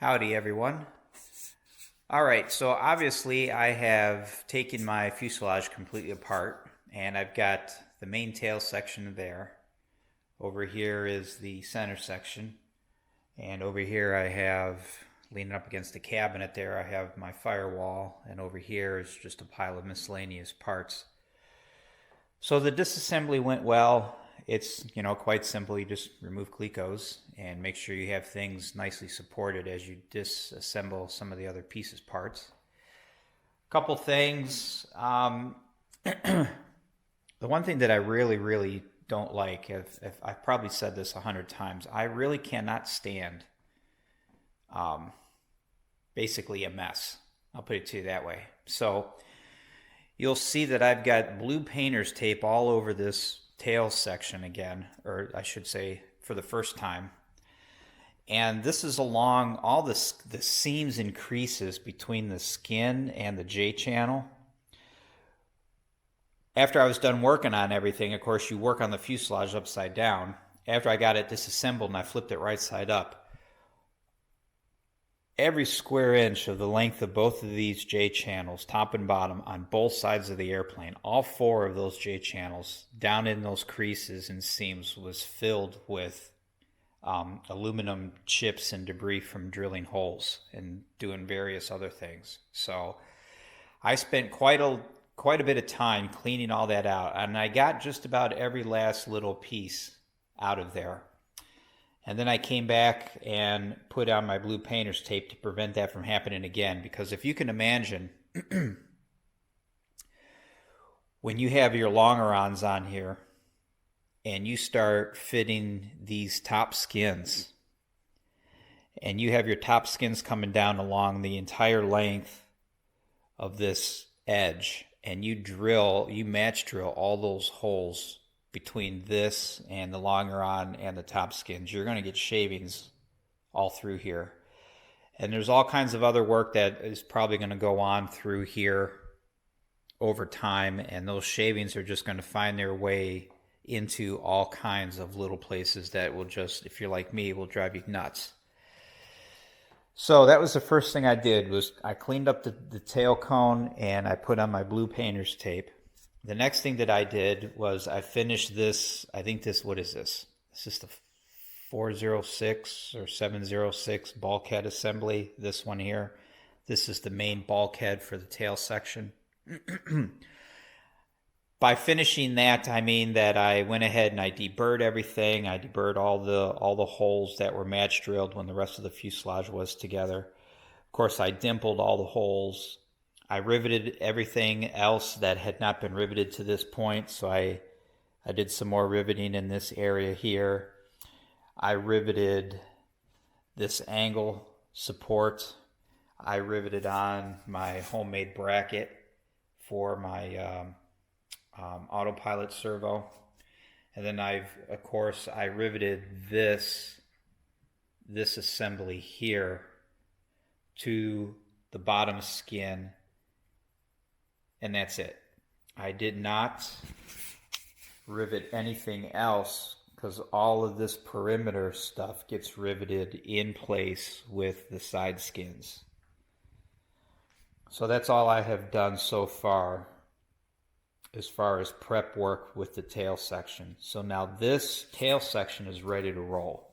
Howdy, everyone. All right, so obviously I have taken my fuselage completely apart, and I've got the main tail section there. Over here is the center section, and over here I have, leaning up against the cabinet there, I have my firewall, and over here is just a pile of miscellaneous parts. So the disassembly went well. It's, quite simple. You just remove clecos and make sure you have things nicely supported as you disassemble some of the other pieces parts. Couple things. The one thing that I really don't like, if I've probably said this 100 times, I really cannot stand basically a mess. I'll put it to you that way. So you'll see that I've got blue painter's tape all over this tail section again, or I should say for the first time. And this is along all the seams and creases between the skin and the J channel. After I was done working on everything, of course you work on the fuselage upside down. After I got it disassembled and I flipped it right side up, every square inch of the length of both of these J channels, top and bottom, on both sides of the airplane, all four of those J channels, down in those creases and seams, was filled with aluminum chips and debris from drilling holes and doing various other things. So I spent quite a bit of time cleaning all that out, and I got just about every last little piece out of there. And then I came back and put on my blue painter's tape to prevent that from happening again. Because if you can imagine, when you have your Longerons on here and you start fitting these top skins, and you have your top skins coming down along the entire length of this edge, and you match drill all those holes between this and the longeron and the top skins, you're going to get shavings all through here. And there's all kinds of other work that is probably going to go on through here over time, and those shavings are just going to find their way into all kinds of little places that will just, if you're like me, will drive you nuts. So that was the first thing I did, was I cleaned up the tail cone and I put on my blue painter's tape. The next thing that I did was I finished this, what is this? This is the 406 or 706 bulkhead assembly, this one here. This is the main bulkhead for the tail section. By finishing that, I mean that I went ahead and I deburred everything. I deburred all the holes that were match drilled when the rest of the fuselage was together. Of course, I dimpled all the holes. I riveted everything else that had not been riveted to this point, so I did some more riveting in this area here. I riveted this angle support. I riveted on my homemade bracket for my autopilot servo. And then I riveted this assembly here to the bottom skin. And that's it. I did not rivet anything else because all of this perimeter stuff gets riveted in place with the side skins. So that's all I have done so far as prep work with the tail section. So now this tail section is ready to roll.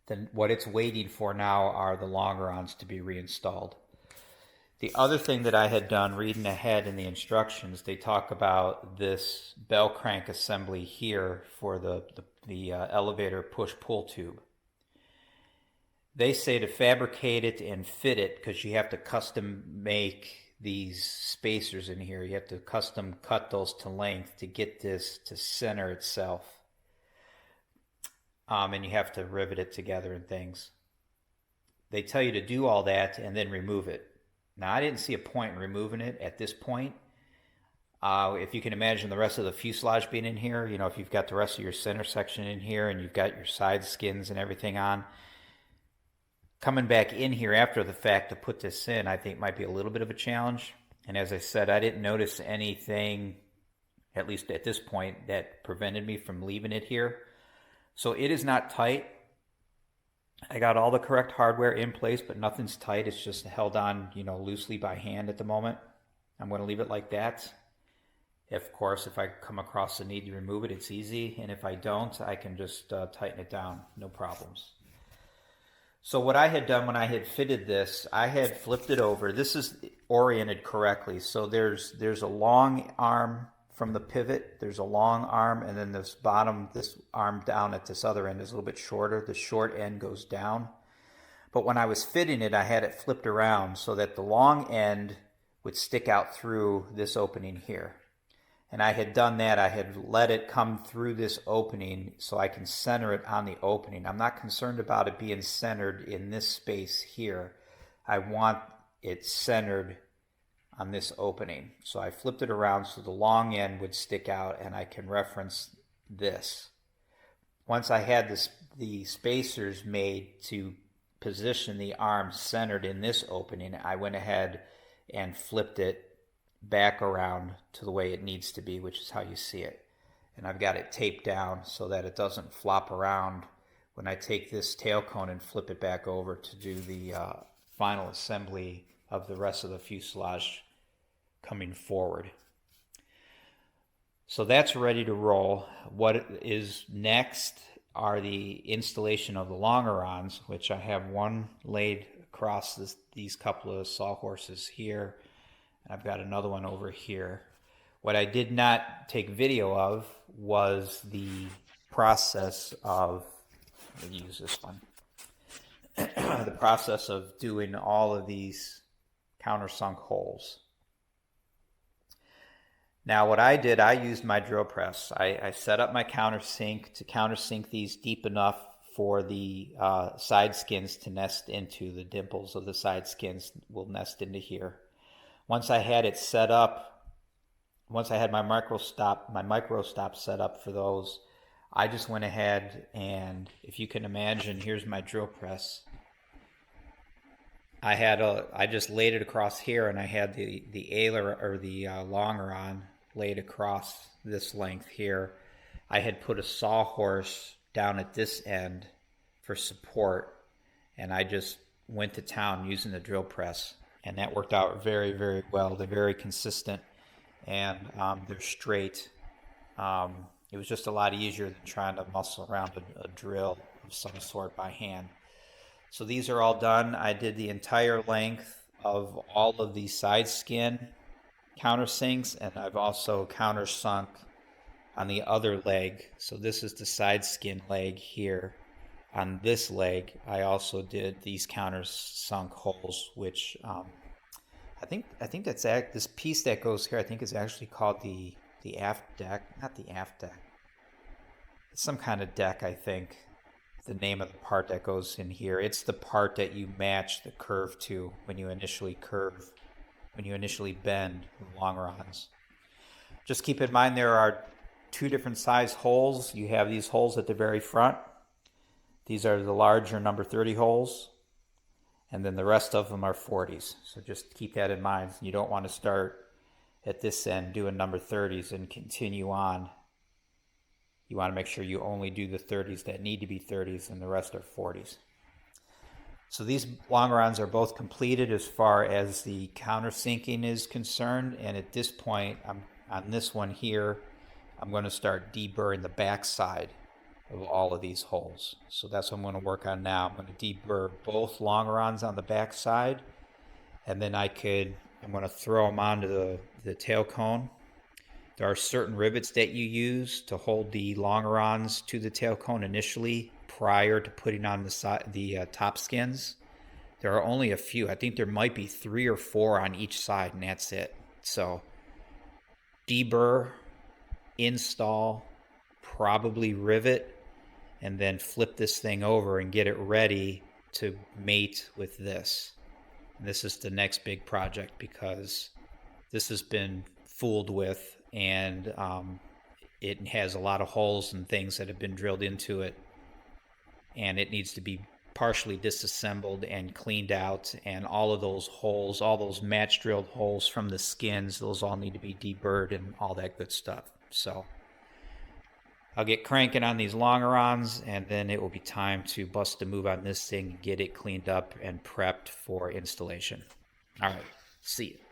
Then what it's waiting for now are the longerons to be reinstalled. The other thing that I had done, reading ahead in the instructions, they talk about this Bellcrank assembly here for the elevator push-pull tube. They say to fabricate it and fit it, because you have to custom make these spacers in here. You have to custom cut those to length to get this to center itself. And you have to rivet it together and things. They tell you to do all that and then remove it. Now, I didn't see a point in removing it at this point. If you can imagine the rest of the fuselage being in here, if you've got the rest of your center section in here and you've got your side skins and everything on, coming back in here after the fact to put this in, I think might be a little bit of a challenge. And as I said, I didn't notice anything, at least at this point, that prevented me from leaving it here. So it is not tight. I got all the correct hardware in place, but nothing's tight. It's just held on, loosely by hand at the moment. I'm going to leave it like that. Of course, if I come across the need to remove it, it's easy. And if I don't, I can just tighten it down, no problems. So what I had done when I had fitted this, I had flipped it over. This is oriented correctly. So there's a long arm from the pivot. There's a long arm, and then this arm down at this other end is a little bit shorter. The short end goes down. But when I was fitting it, I had it flipped around so that the long end would stick out through this opening here. And I had done that. I had let it come through this opening so I can center it on the opening. I'm not concerned about it being centered in this space here. I want it centered on this opening. So I flipped it around so the long end would stick out and I can reference this. Once I had the spacers made to position the arm centered in this opening, I went ahead and flipped it back around to the way it needs to be, which is how you see it. And I've got it taped down so that it doesn't flop around when I take this tail cone and flip it back over to do the final assembly of the rest of the fuselage coming forward. So that's ready to roll. What is next are the installation of the Longerons, which I have one laid across these couple of sawhorses here. I've got another one over here. What I did not take video of was the process of, let me use this one, the process of doing all of these countersunk holes. Now what I did, I used my drill press. I set up my countersink to countersink these deep enough for the side skins to nest into. The dimples of the side skins will nest into here. Once I had it set up, once I had my micro stop set up for those, I just went ahead and, if you can imagine, here's my drill press. I just laid it across here, and I had the ailer or the longeron laid across this length here. I had put a sawhorse down at this end for support, and I just went to town using the drill press. And that worked out very, very well. They're very consistent, and they're straight. It was just a lot easier than trying to muscle around a drill of some sort by hand. So these are all done. I did the entire length of all of the side skin countersinks, and I've also countersunk on the other leg. So this is the side skin leg here. On this leg, I also did these countersunk holes, which I think that's this piece that goes here. I think is actually called the aft deck, not the aft deck. It's some kind of deck, I think. The name of the part that goes in here. It's the part that you match the curve to when you initially bend the longerons. Just keep in mind there are two different size holes. You have these holes at the very front. These are the larger number 30 holes, and then the rest of them are 40s. So just keep that in mind. You don't want to start at this end doing number 30s and continue on. You want to make sure you only do the 30s that need to be 30s, and the rest are 40s. So these longerons are both completed as far as the countersinking is concerned, and at this point, on this one here, I'm going to start deburring the back side of all of these holes. So that's what I'm going to work on now. I'm going to deburr both longerons on the back side, and then I'm going to throw them onto the tail cone. There are certain rivets that you use to hold the longerons to the tail cone initially prior to putting on the top skins. There are only a few. I think there might be 3 or 4 on each side, and that's it. So deburr, install, probably rivet, and then flip this thing over and get it ready to mate with this. And this is the next big project because this has been fooled with, and it has a lot of holes and things that have been drilled into it, and it needs to be partially disassembled and cleaned out, and all of those holes, all those match drilled holes from the skins, those all need to be deburred and all that good stuff. So I'll get cranking on these Longerons, and then it will be time to bust a move on this thing, get it cleaned up and prepped for installation. All right, see you.